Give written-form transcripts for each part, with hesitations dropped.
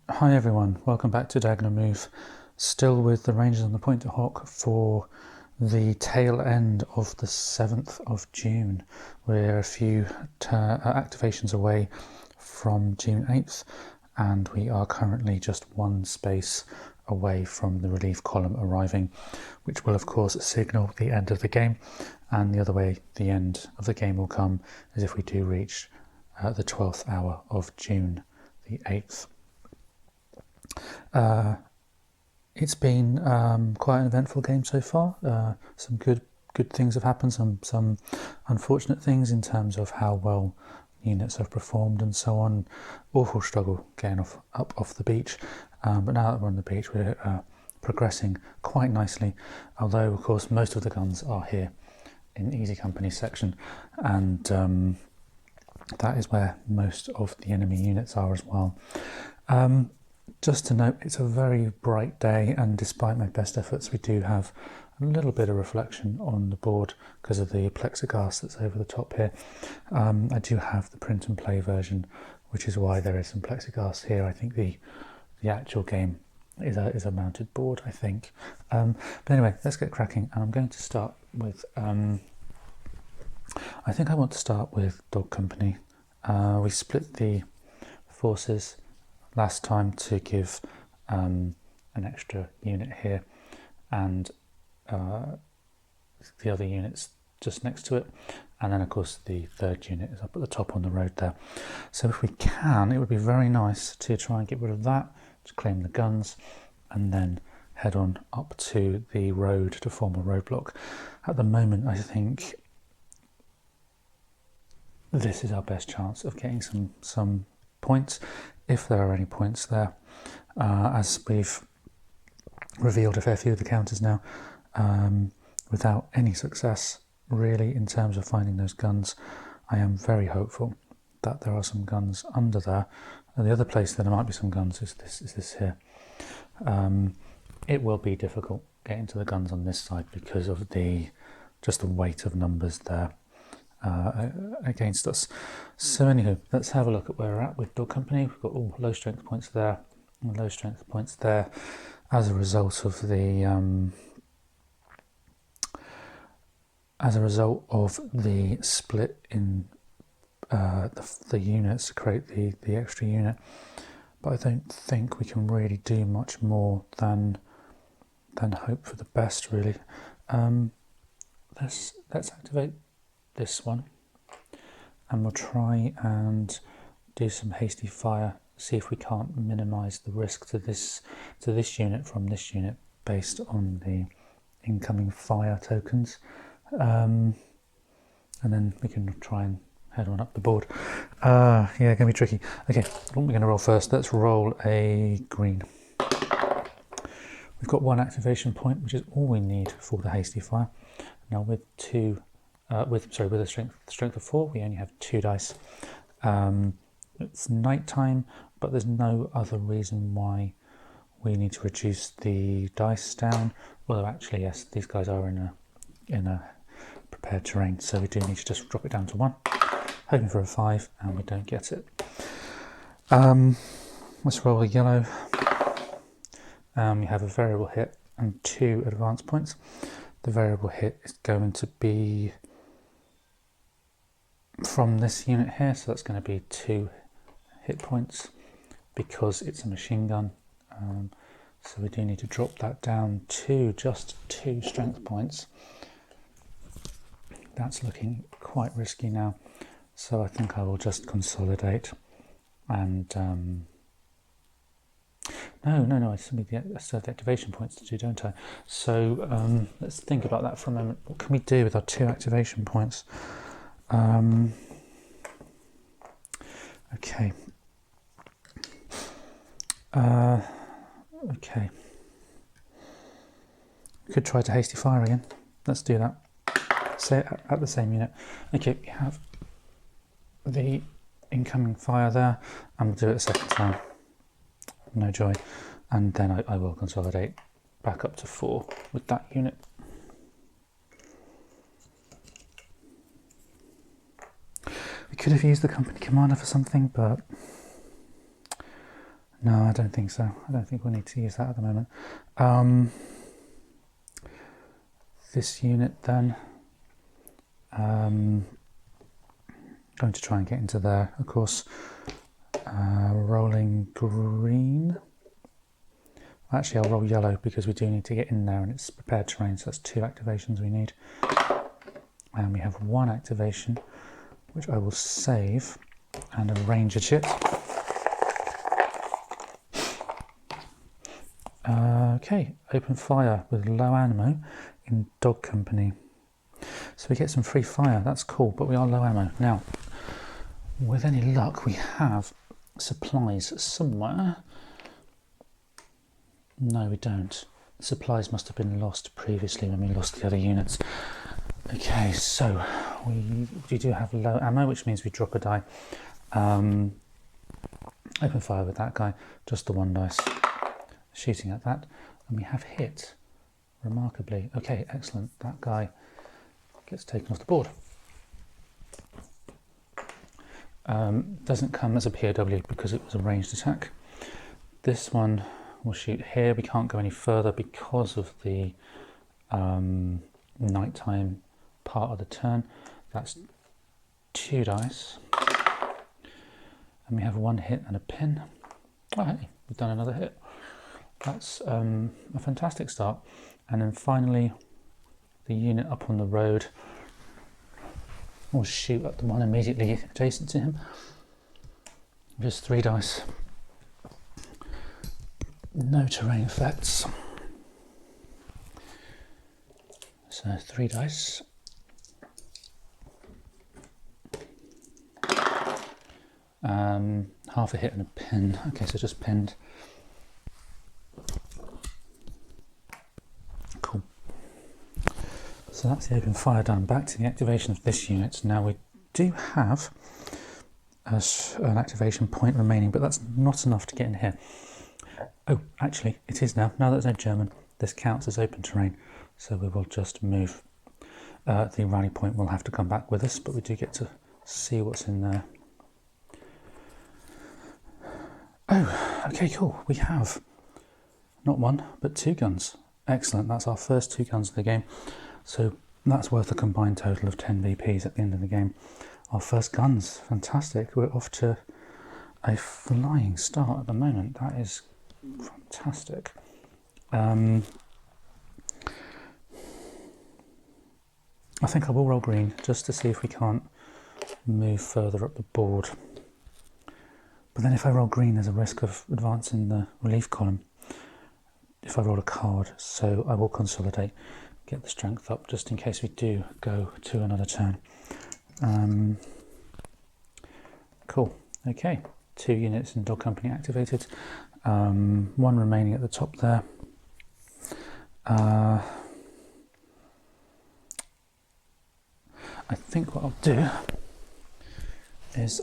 Hi everyone, welcome back to Diagonal Move. Still with the Rangers on the Pointe Du Hoc for the tail end of the 7th of June. We're a few activations away from June 8th, and we are currently just one space away from the relief column arriving, which will of course signal the end of the game. And the other way the end of the game will come is if we do reach the 12th hour of June the 8th. It's been quite an eventful game so far. Some good things have happened, some unfortunate things in terms of how well units have performed and so on. Awful struggle getting up off the beach, but now that we're on the beach we're progressing quite nicely, although of course most of the guns are here in Easy Company section, and that is where most of the enemy units are as well. Just to note, it's a very bright day, and despite my best efforts we do have a little bit of reflection on the board because of the plexiglass that's over the top here. I do have the print and play version, which is why there is some plexiglass here. I think the actual game is a mounted board, I think. But anyway, let's get cracking, and I'm going to start with I think I want to start with Dog Company. We split the forces last time to give an extra unit here, and the other units just next to it, and then of course the third unit is up at the top on the road there. So if we can, it would be very nice to try and get rid of that, to claim the guns, and then head on up to the road to form a roadblock. At the moment I think this is our best chance of getting some points, if there are any points there. As we've revealed a fair few of the counters now, without any success really in terms of finding those guns. I am very hopeful that there are some guns under there, and the other place that there might be some guns is this here. It will be difficult getting to the guns on this side because of just the weight of numbers there against us. So anywho, let's have a look at where we're at with Dog Company. We've got all low strength points there and low strength points there as a result of the split in the units to create the extra unit. But I don't think we can really do much more than hope for the best, really. Let's activate this one, and we'll try and do some hasty fire, see if we can't minimize the risk to this unit from this unit based on the incoming fire tokens, and then we can try and head on up the board. Yeah, gonna be tricky. Okay, what are we gonna roll first? Let's roll a green. We've got one activation point, which is all we need for the hasty fire. Now with a strength of 4, we only have 2 dice. It's night time, but there's no other reason why we need to reduce the dice down. Although actually, yes, these guys are in a prepared terrain, so we do need to just drop it down to 1. Hoping for a 5, and we don't get it. Let's roll a yellow. We have a variable hit and 2 advance points. The variable hit is going to be from this unit here, so that's going to be 2 hit points because it's a machine gun. So we do need to drop that down to just 2 strength points. That's looking quite risky now, so I think I will just consolidate and no, I still need the activation points to do, don't I? So let's think about that for a moment. What can we do with our 2 activation points? Okay. Okay. We could try to hasty fire again. Let's do that. Say at the same unit. Okay, we have the incoming fire there, and we'll do it a second time. No joy. And then I will consolidate back up to 4 with that unit. We could have used the company commander for something, but No, I don't think so. I don't think we'll need to use that at the moment. This unit then, going to try and get into there, of course. Rolling green. Actually, I'll roll yellow because we do need to get in there and it's prepared terrain, so that's 2 activations we need. And we have 1 activation, which I will save, and a ranger chip. Okay, open fire with low ammo in dog company. So we get some free fire, that's cool, but we are low ammo. Now, with any luck, we have supplies somewhere. No, we don't. Supplies must have been lost previously when we lost the other units. Okay, so we do have low ammo, which means we drop a die. Open fire with that guy, just the 1 dice. Shooting at that, and we have hit, remarkably. Okay, excellent. That guy gets taken off the board. Doesn't come as a POW because it was a ranged attack. This one will shoot here. We can't go any further because of the nighttime part of the turn. That's 2 dice. And we have 1 hit and a pin. Oh, hey, we've done another hit. That's a fantastic start. And then finally, the unit up on the road will shoot at the one immediately adjacent to him. Just 3 dice. No terrain effects. So 3 dice. Half a hit and a pin. Okay, so just pinned. Cool. So that's the open fire done. Back to the activation of this unit. Now we do have an activation point remaining, but that's not enough to get in here. Oh, actually, it is now. Now that there's no German, this counts as open terrain. So we will just move. The rally point will have to come back with us, but we do get to see what's in there. Oh, okay, cool. We have not 1, but 2 guns. Excellent. That's our first 2 guns of the game. So that's worth a combined total of 10 VPs at the end of the game. Our first guns. Fantastic. We're off to a flying start at the moment. That is fantastic. I think I will roll green just to see if we can't move further up the board. But then if I roll green, there's a risk of advancing the relief column if I roll a card. So I will consolidate, get the strength up just in case we do go to another turn. Cool. Okay. 2 units in dog company activated. 1 remaining at the top there. I think what I'll do is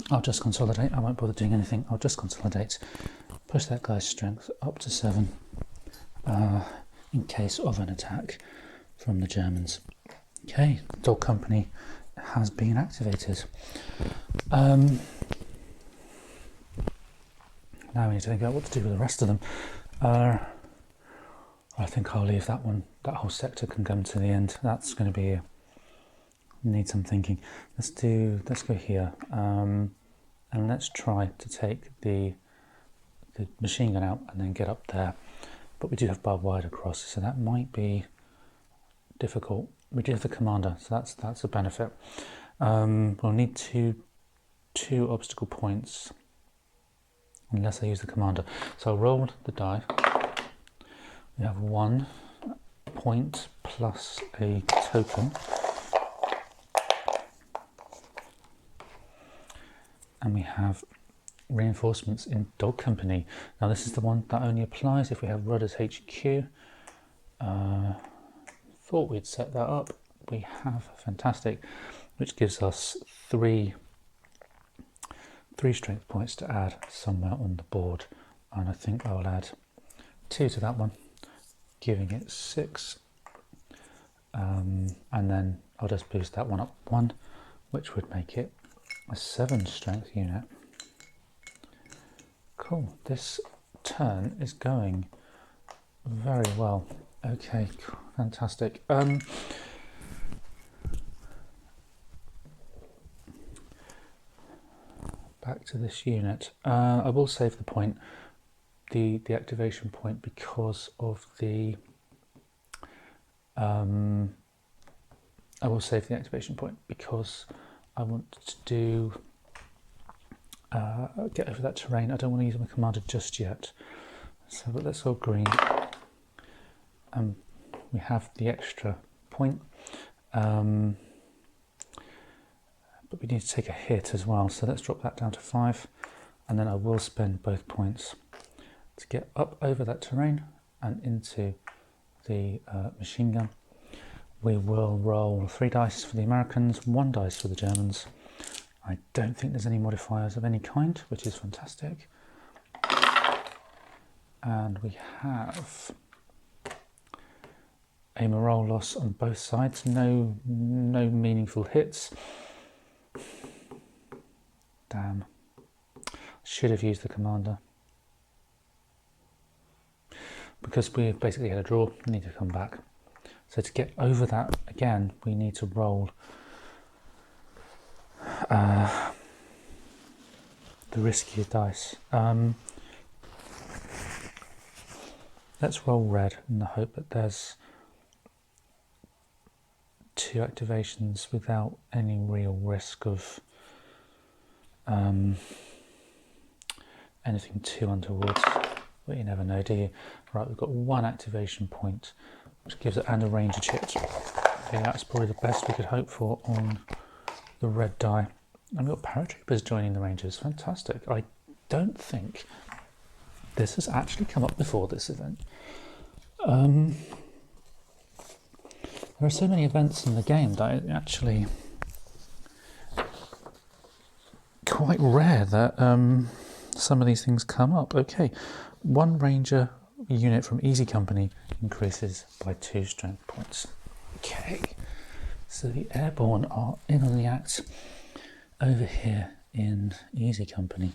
I'll just consolidate. I won't bother doing anything. I'll just consolidate. Push that guy's strength up to 7 in case of an attack from the Germans. Okay, dog company has been activated. Now we need to think about what to do with the rest of them. I think I'll leave that one. That whole sector can come to the end. That's going to be need some thinking. Let's go here, and let's try to take the machine gun out and then get up there. But we do have barbed wire across, so that might be difficult. We do have the commander, so that's a benefit. We'll need two obstacle points unless I use the commander. So I'll roll the die. We have 1 point plus a token. And we have reinforcements in dog company. Now this is the one that only applies if we have Rudders HQ. Thought we'd set that up. We have, fantastic, which gives us 3 strength points to add somewhere on the board. And I think I'll add 2 to that one, giving it 6. And then I'll just boost that one up 1, which would make it a 7 strength unit. Cool. This turn is going very well. Okay, fantastic. Back to this unit. I will save the point, the activation point, because of the. I will save the activation point because I want to do get over that terrain. I don't want to use my commander just yet. So but let's go green. We have the extra point, but we need to take a hit as well. So let's drop that down to 5, and then I will spend both points to get up over that terrain and into the machine gun. We will roll 3 dice for the Americans, 1 dice for the Germans. I don't think there's any modifiers of any kind, which is fantastic. And we have a morale loss on both sides, no meaningful hits. Damn. Should have used the commander. Because we basically had a draw, we need to come back. So to get over that again, we need to roll the riskier dice. Let's roll red in the hope that there's 2 activations without any real risk of anything too untoward. But you never know, do you? Right, we've got 1 activation point, which gives it, and a ranger chit. Okay, that's probably the best we could hope for on the red die. And we've got paratroopers joining the rangers. Fantastic. I don't think this has actually come up before this event. There are so many events in the game that it actually quite rare that some of these things come up. Okay, 1 ranger unit from Easy Company increases by 2 strength points. Okay, so the airborne are in on the act over here in Easy Company.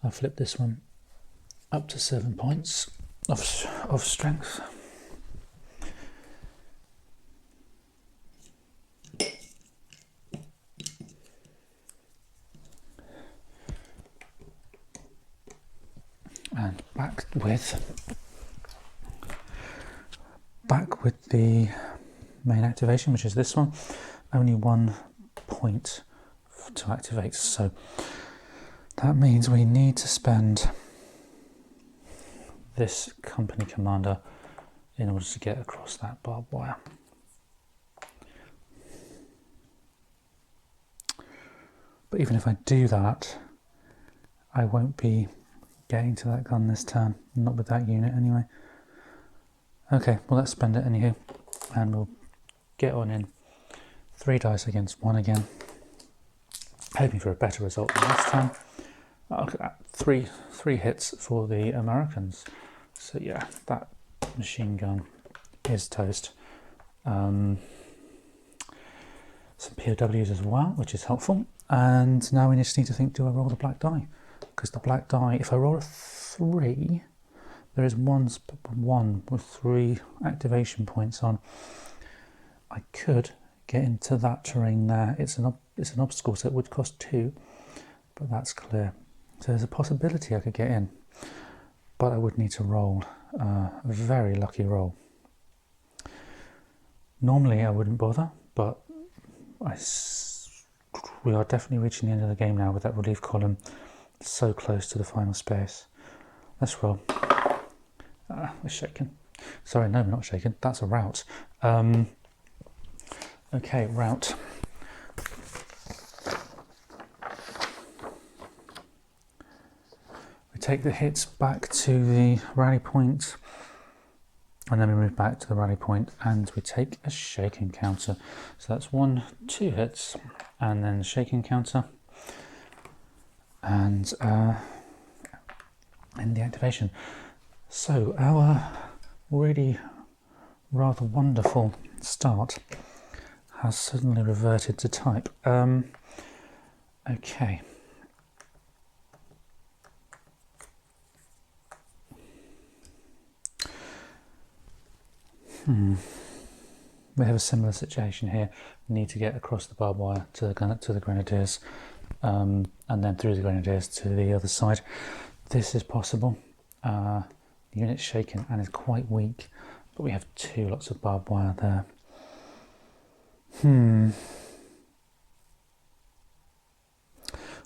I'll flip this one up to 7 points of strength. And back with the main activation, which is this one. Only 1 point to activate, so that means we need to spend this company commander in order to get across that barbed wire. But even if I do that, I won't be getting to that gun this turn, not with that unit anyway. Okay, well let's spend it anywho, and we'll get on in 3 dice against 1 again, hoping for a better result than last time. Oh, look at that, three hits for the Americans. So yeah, that machine gun is toast. Some POWs as well, which is helpful. And now we just need to think, do I roll the black die? Because the black die, if I roll a 3, there is one with 3 activation points on. I could get into that terrain there. It's an obstacle, so it would cost 2, but that's clear. So there's a possibility I could get in, but I would need to roll a very lucky roll. Normally I wouldn't bother, but we are definitely reaching the end of the game now with that relief column so close to the final space. Let's roll. We're shaken. Sorry, no, we're not shaken. That's a rout. Okay, rout. We take the hits back to the rally point, and then we move back to the rally point, and we take a shaking counter. So that's 2 hits, and then shaking counter, and end the activation. So our really rather wonderful start has suddenly reverted to type. Okay. We have a similar situation here. We need to get across the barbed wire to the grenadiers, and then through the grenadiers to the other side. This is possible. The unit's shaken and is quite weak, but we have two lots of barbed wire there.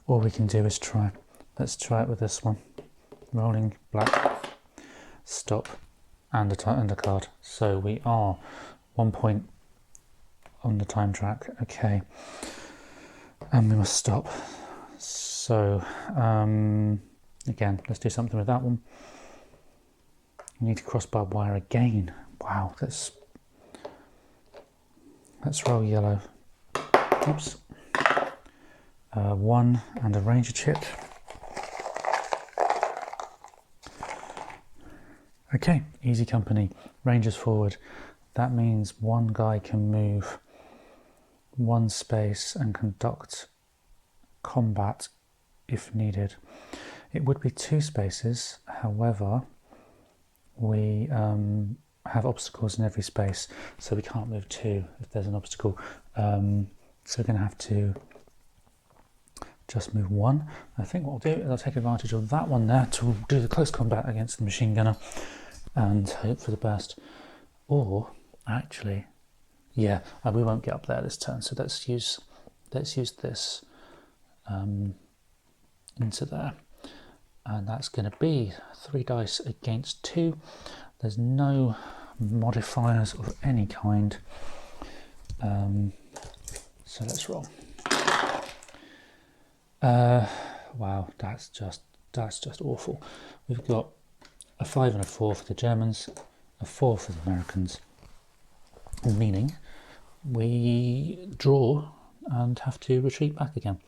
All we can do is try. Let's try it with this one. Rolling black, stop, and a card. So we are 1 point on the time track. Okay, and we must stop. So again, let's do something with that one. We need to cross barbed wire again. Wow, let's roll yellow. Oops. 1 and a ranger chip. Okay, easy company. Rangers forward. That means one guy can move one space and conduct combat if needed. It would be 2 spaces, however, we have obstacles in every space, so we can't move 2 if there's an obstacle. So we're going to have to just move 1. I think what I'll do is I'll take advantage of that one there to do the close combat against the machine gunner and hope for the best. Or actually, yeah, we won't get up there this turn, so let's use this into there, and that's going to be 3 dice against 2. There's no modifiers of any kind, so let's roll. Wow, that's just awful. We've got a 5 and a 4 for the Germans, a 4 for the Americans, meaning we draw and have to retreat back again.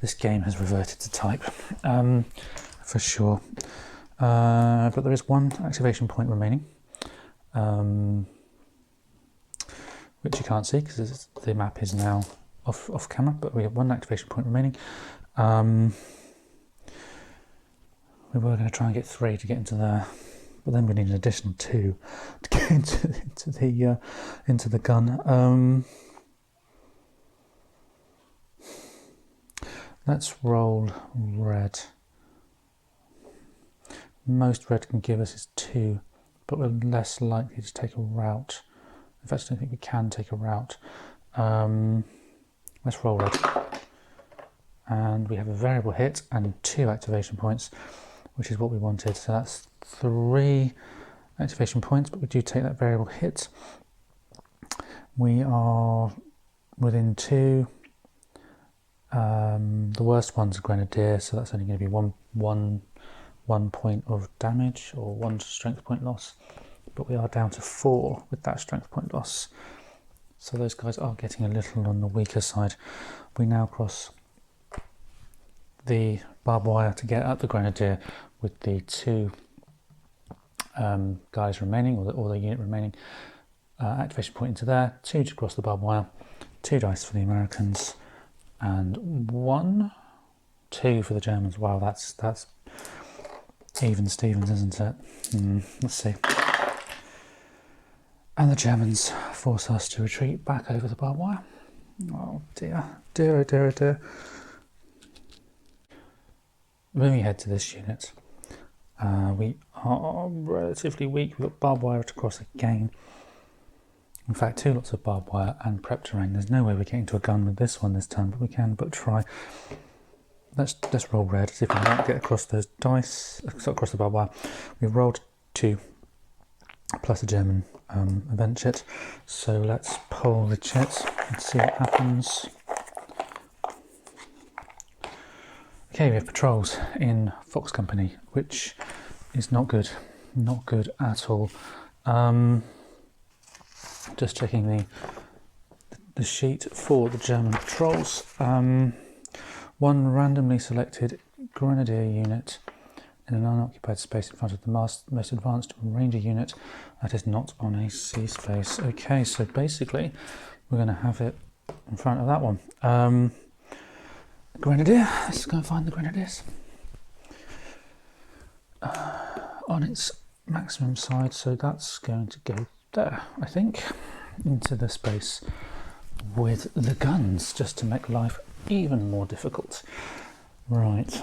This game has reverted to type, for sure. But there is 1 activation point remaining, which you can't see because the map is now off camera. But we have 1 activation point remaining. We were going to try and get 3 to get into there, but then we need an additional 2 to get into the gun. Let's roll red. Most red can give us is 2, but we're less likely to take a route. In fact, I don't think we can take a route. Let's roll red. And we have a variable hit and 2 activation points, which is what we wanted. So that's 3 activation points, but we do take that variable hit. We are within 2. The worst one's a grenadier, so that's only going to be one point of damage or 1 strength point loss. But we are down to 4 with that strength point loss. So those guys are getting a little on the weaker side. We now cross the barbed wire to get at the grenadier with the 2 guys remaining, or the unit remaining. Activation point into there, 2 to cross the barbed wire, 2 dice for the Americans, and 2 for the Germans. Wow, that's even Stevens, isn't it? Let's see. And the Germans force us to retreat back over the barbed wire. Oh dear, dear, oh dear, oh dear. Moving ahead to this unit, we are relatively weak. We've got barbed wire to cross again. In fact, 2 lots of barbed wire and prep terrain. There's no way we're getting to a gun with this one this time, but we can but try. Let's roll red, see if we can get across those dice, across the barbed wire. We've rolled 2 plus a German event chit, so let's pull the chit and see what happens. Okay, we have patrols in Fox Company, which is not good at all. Just checking the sheet for the German patrols. 1 randomly selected grenadier unit in an unoccupied space in front of the most advanced Ranger unit that is not on a C space. Okay, so basically we're going to have it in front of that one. Grenadier, let's go and find the Grenadiers. On its maximum side, so that's going to go there, I think, into the space with the guns, just to make life even more difficult. Right.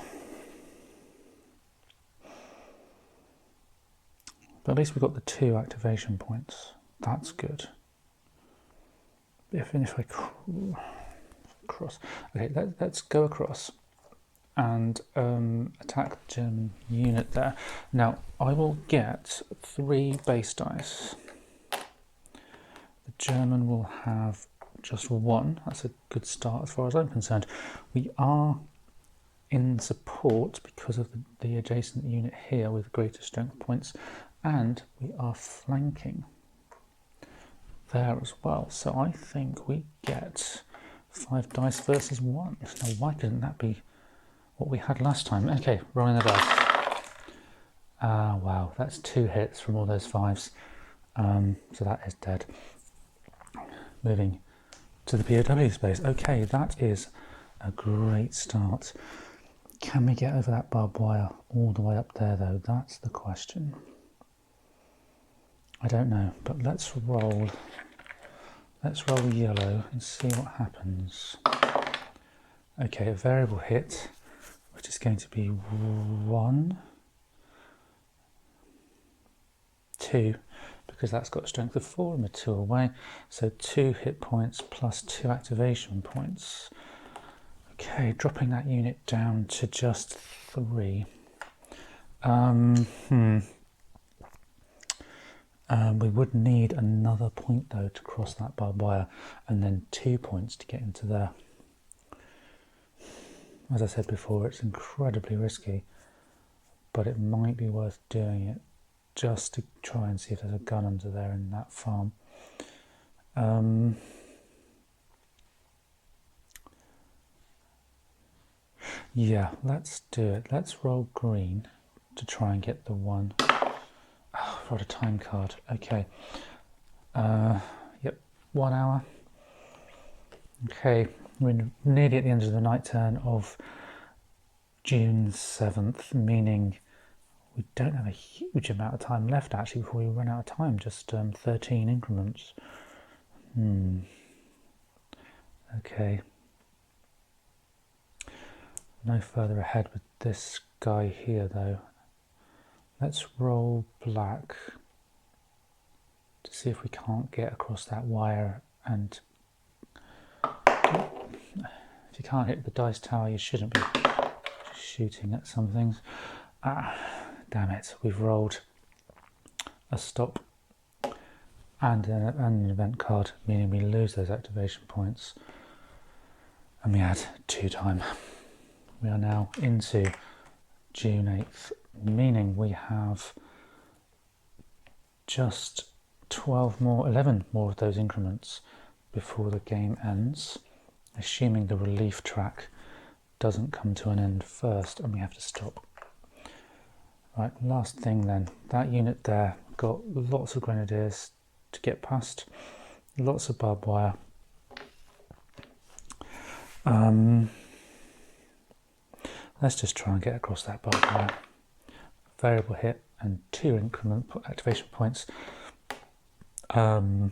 But at least we've got the 2 activation points. That's good. If I cross, okay, let's go across and attack the German unit there. Now I will get 3 base dice. The German will have just 1. That's a good start as far as I'm concerned. We are in support because of the adjacent unit here with greater strength points, and we are flanking there as well. So I think we get 5 dice versus 1. Now why couldn't that be what we had last time? Okay, rolling the dice. Wow, that's 2 hits from all those 5s. So that is dead. Moving to the POW space. Okay, that is a great start. Can we get over that barbed wire all the way up there though? That's the question. I don't know, but let's roll yellow and see what happens. Okay, a variable hit, which is going to be 1, 2, because that's got a strength of 4 and we're 2 away. So 2 hit points plus 2 activation points. Okay, dropping that unit down to just 3. We would need another point though to cross that barbed wire, and then 2 points to get into there. As I said before, it's incredibly risky, but it might be worth doing it just to try and see if there's a gun under there in that farm. Yeah, let's do it. Let's roll green to try and get the 1. Oh, I got a time card. Okay. Yep, 1 hour. Okay, we're nearly at the end of the night turn of June 7th, meaning we don't have a huge amount of time left actually before we run out of time, just 13 increments. Okay. No further ahead with this guy here though. Let's roll black to see if we can't get across that wire, and if you can't hit the dice tower you shouldn't be shooting at some things. Damn it, we've rolled a stop and an event card, meaning we lose those activation points, and we add 2 time. We are now into June 8th, meaning we have just 11 more of those increments before the game ends, assuming the relief track doesn't come to an end first and we have to stop. Right, last thing then, that unit there got lots of grenadiers to get past, lots of barbed wire. Let's just try and get across that barbed wire. Variable hit and 2 increment activation points. The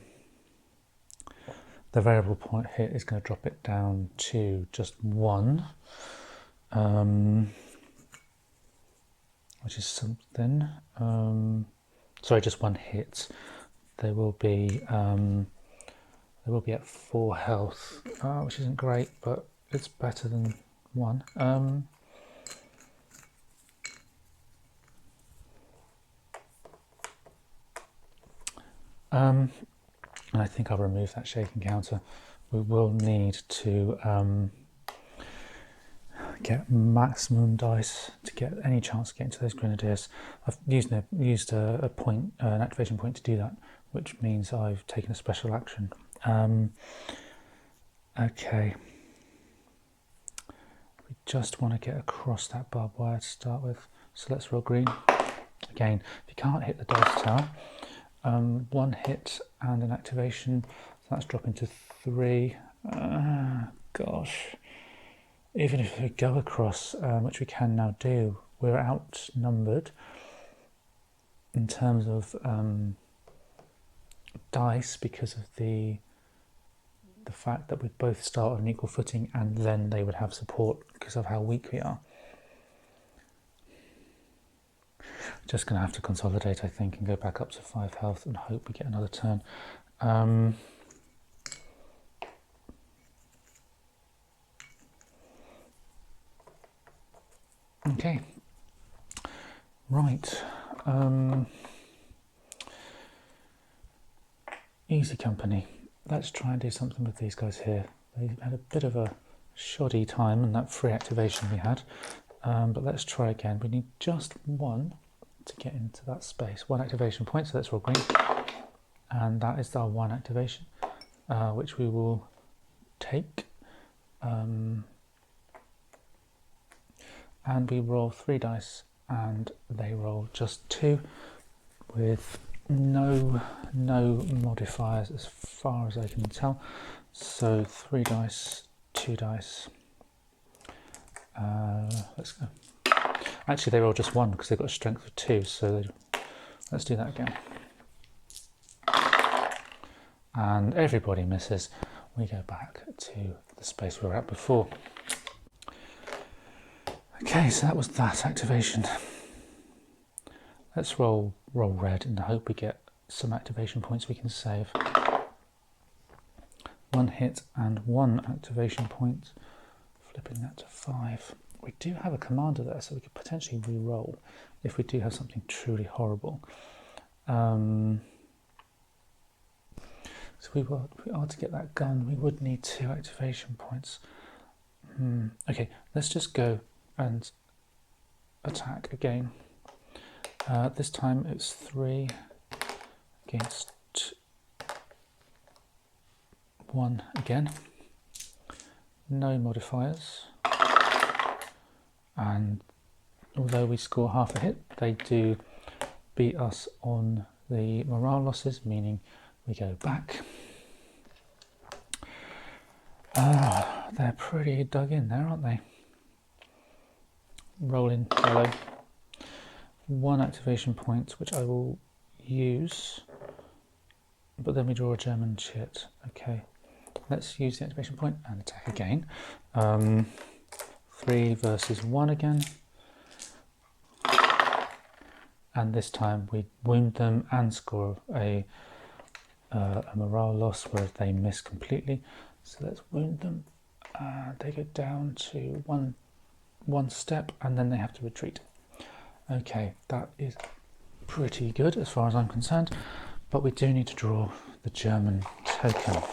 variable point hit is going to drop it down to just 1, which is something. Sorry, just 1 hit. They will be at 4 health, which isn't great, but it's better than 1. And I think I'll remove that shaking counter. We will need to get maximum dice to get any chance to get into those grenadiers. I've used a point, an activation point to do that, which means I've taken a special action. Okay. We just want to get across that barbed wire to start with. So let's roll green. Again, if you can't hit the dice tower, one hit and an activation, so that's dropping to 3. Gosh. Even if we go across, which we can now do, we're outnumbered in terms of dice because of the fact that we both start on an equal footing, and then they would have support because of how weak we are. Just going to have to consolidate, I think, and go back up to 5 health and hope we get another turn. Okay, right. Easy company. Let's try and do something with these guys here. They had a bit of a shoddy time in that free activation we had, but let's try again. We need just one to get into that space. One activation point, so let's roll green. And that is our one activation, which we will take. And we roll 3 dice, and they roll just 2 with no modifiers as far as I can tell. So 3 dice, 2 dice. Let's go. Actually, they roll just 1 because they've got a strength of 2. So let's do that again. And everybody misses. We go back to the space we were at before. Okay, so that was that activation. Let's roll red and hope we get some activation points we can save. 1 hit and 1 activation point, flipping that to 5. We do have a commander there, so we could potentially re-roll if we do have something truly horrible. So if we are to get that gun, we would need 2 activation points. Okay, let's just go and attack again. This time it's 3 against 1 again. No modifiers. And although we score half a hit, they do beat us on the morale losses, meaning we go back. They're pretty dug in there, aren't they? Rolling yellow. 1 activation point, which I will use, but then we draw a German chit. Okay, let's use the activation point and attack again. 3 versus 1 again, and this time we wound them and score a morale loss where they miss completely. So let's wound them. They go down to one step, and then they have to retreat. Okay, that is pretty good as far as I'm concerned, but we do need to draw the German token.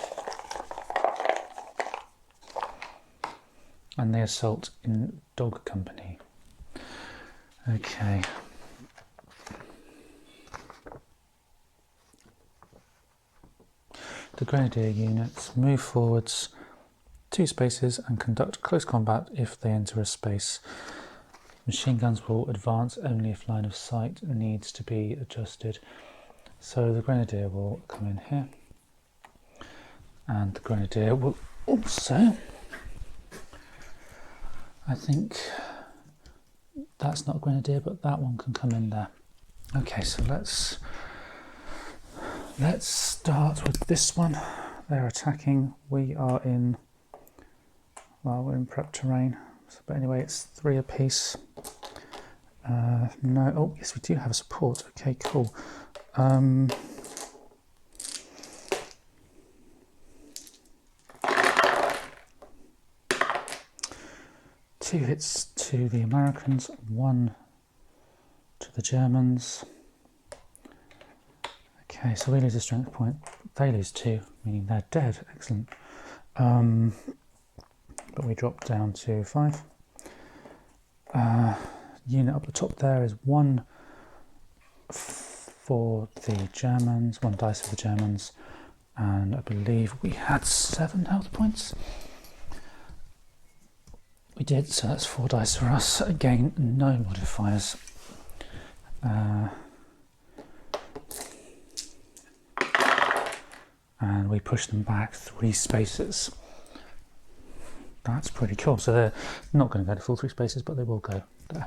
And they assault in dog company. Okay. The Grenadier units move forwards 2 spaces and conduct close combat if they enter a space. Machine guns will advance only if line of sight needs to be adjusted. So the Grenadier will come in here, and the Grenadier will also, I think that's not a Grenadier, but that one can come in there. Okay, so let's start with this one. They're attacking. We are in, well, we're in prep terrain. But anyway, it's 3 apiece. No, oh yes, we do have a support. Okay, cool. 2 hits to the Americans, 1 to the Germans. Okay, so we lose a strength point. They lose 2, meaning they're dead. Excellent. But we drop down to 5. Unit up the top there is 1 for the Germans, 1 dice for the Germans, and I believe we had 7 health points. We did, so that's 4 dice for us. Again, no modifiers. and we push them back 3 spaces. That's pretty cool. So they're not going to go to full 3 spaces, but they will go there.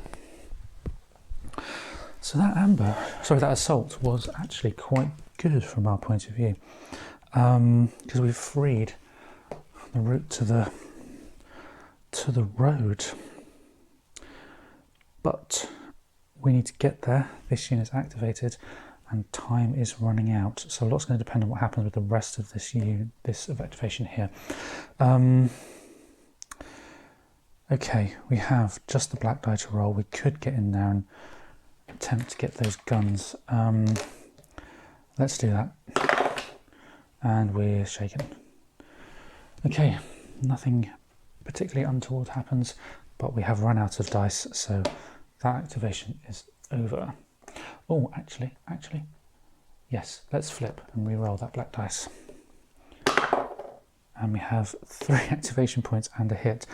So that assault was actually quite good from our point of view, because we've freed the route to the road. But we need to get there. This unit's activated, and time is running out. So a lot's going to depend on what happens with the rest of this activation here. Okay, we have just the black die to roll. We could get in there and attempt to get those guns. Let's do that. And we're shaken. Okay, nothing particularly untoward happens, but we have run out of dice, so that activation is over. Oh, actually, yes, let's flip and re-roll that black dice. And we have 3 activation points and a hit.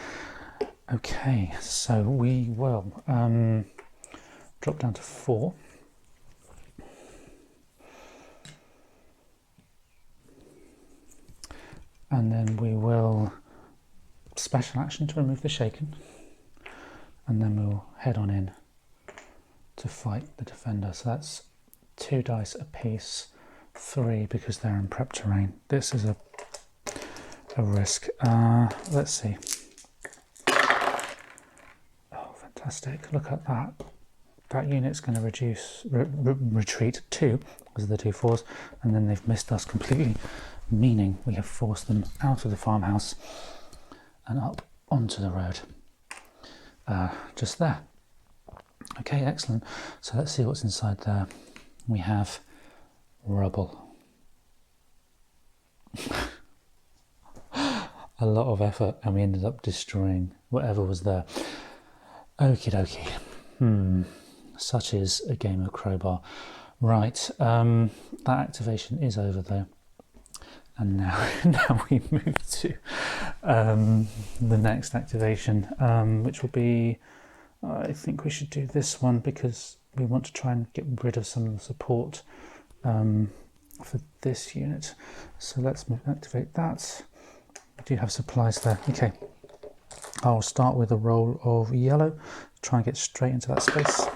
Okay, so we will drop down to 4. And then we will special action to remove the shaken. And then we'll head on in to fight the defender. So that's 2 dice a piece, 3 because they're in prep terrain. This is a risk. Let's see. Oh, fantastic. Look at that. That unit's going to retreat 2 because of the 2 4s, and then they've missed us completely, meaning we have forced them out of the farmhouse and up onto the road. Just there. Okay, excellent. So let's see what's inside there. We have rubble. A lot of effort, and we ended up destroying whatever was there. Okie dokie. Such is a game of Crowbar. Right, that activation is over though. And now we move to the next activation, which will be, I think we should do this one because we want to try and get rid of some of the support for this unit. So let's activate that. We do have supplies there. Okay, I'll start with a roll of yellow, try and get straight into that space.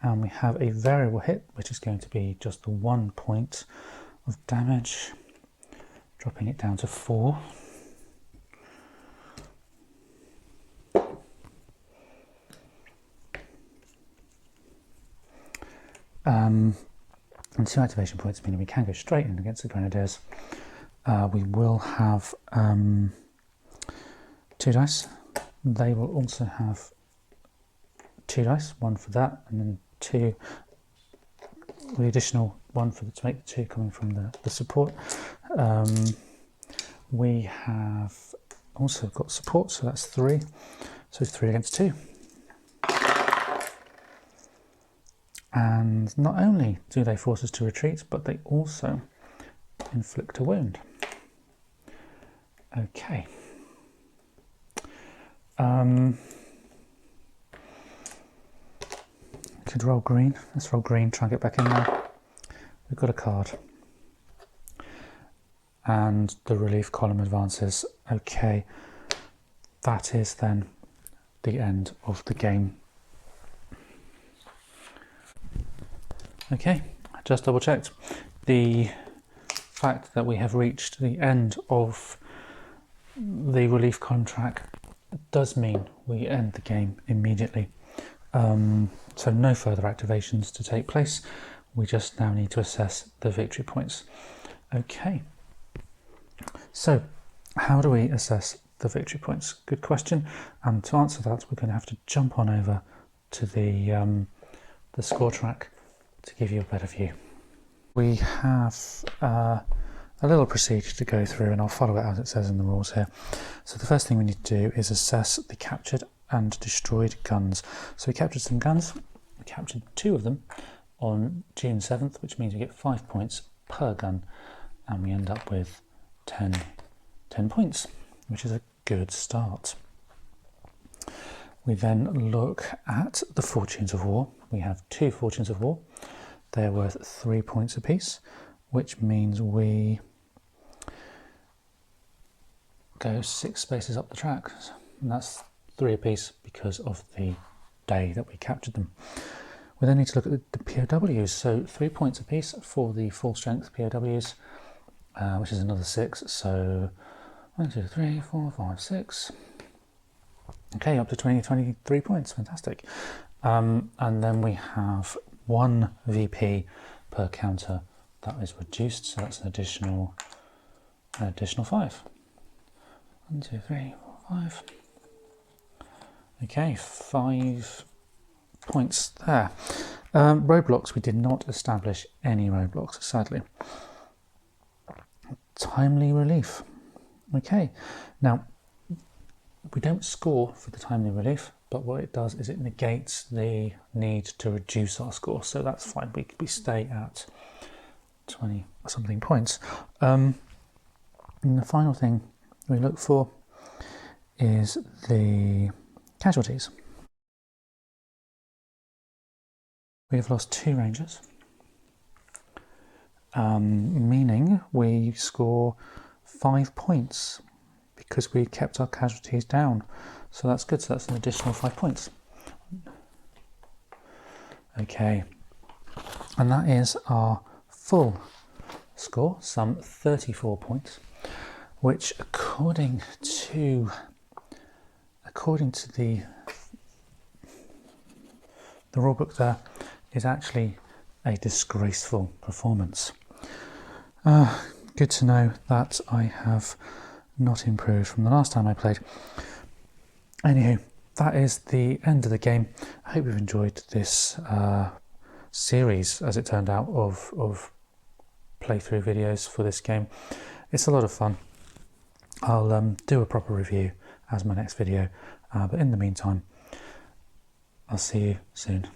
And we have a variable hit, which is going to be just the 1 point of damage, dropping it down to 4. And 2 activation points, meaning we can go straight in against the Grenadiers. We will have 2 dice. They will also have 2 dice, 1 for that, and then 2, the additional 1 to make the 2 coming from the support. We have also got support, so that's 3. So 3 against 2. And not only do they force us to retreat, but they also inflict a wound. Okay. Could roll green. Let's roll green, try and get back in there. We've got a card. And the relief column advances. Okay. That is then the end of the game. Okay, just double checked. The fact that we have reached the end of the relief contract does mean we end the game immediately. So no further activations to take place. We just now need to assess the victory points. Okay, so how do we assess the victory points? Good question. And to answer that, we're going to have to jump on over to the score track to give you a better view. We have a little procedure to go through, and I'll follow it as it says in the rules here. So the first thing we need to do is assess the captured and destroyed guns. So we captured some guns. We captured 2 of them on June 7th, which means we get 5 points per gun, and we end up with 10 points, which is a good start. We then look at the Fortunes of War. We have 2 Fortunes of War. They're worth 3 points apiece, which means we go 6 spaces up the track, and that's 3 apiece because of the day that we captured them. We then need to look at the POWs, so 3 points apiece for the full strength POWs, which is another 6, so 1, 2, 3, 4, 5, 6. Okay, up to 23 points, fantastic. And then we have 1 VP per counter that is reduced, so that's an additional 5. 1, 2, 3, 4, 5. Okay, 5 points there. Roadblocks, we did not establish any roadblocks, sadly. Timely relief. Okay, now we don't score for the timely relief, but what it does is it negates the need to reduce our score, so that's fine. We stay at 20 something points. And the final thing we look for is the casualties. We have lost 2 rangers, meaning we score 5 points because we kept our casualties down. So that's good, so that's an additional 5 points. Okay, and that is our full score, some 34 points, which according to the rulebook there is actually a disgraceful performance. Good to know that I have not improved from the last time I played. Anywho, that is the end of the game. I hope you've enjoyed this series, as it turned out, of playthrough videos for this game. It's a lot of fun. I'll do a proper review as my next video, but in the meantime, I'll see you soon.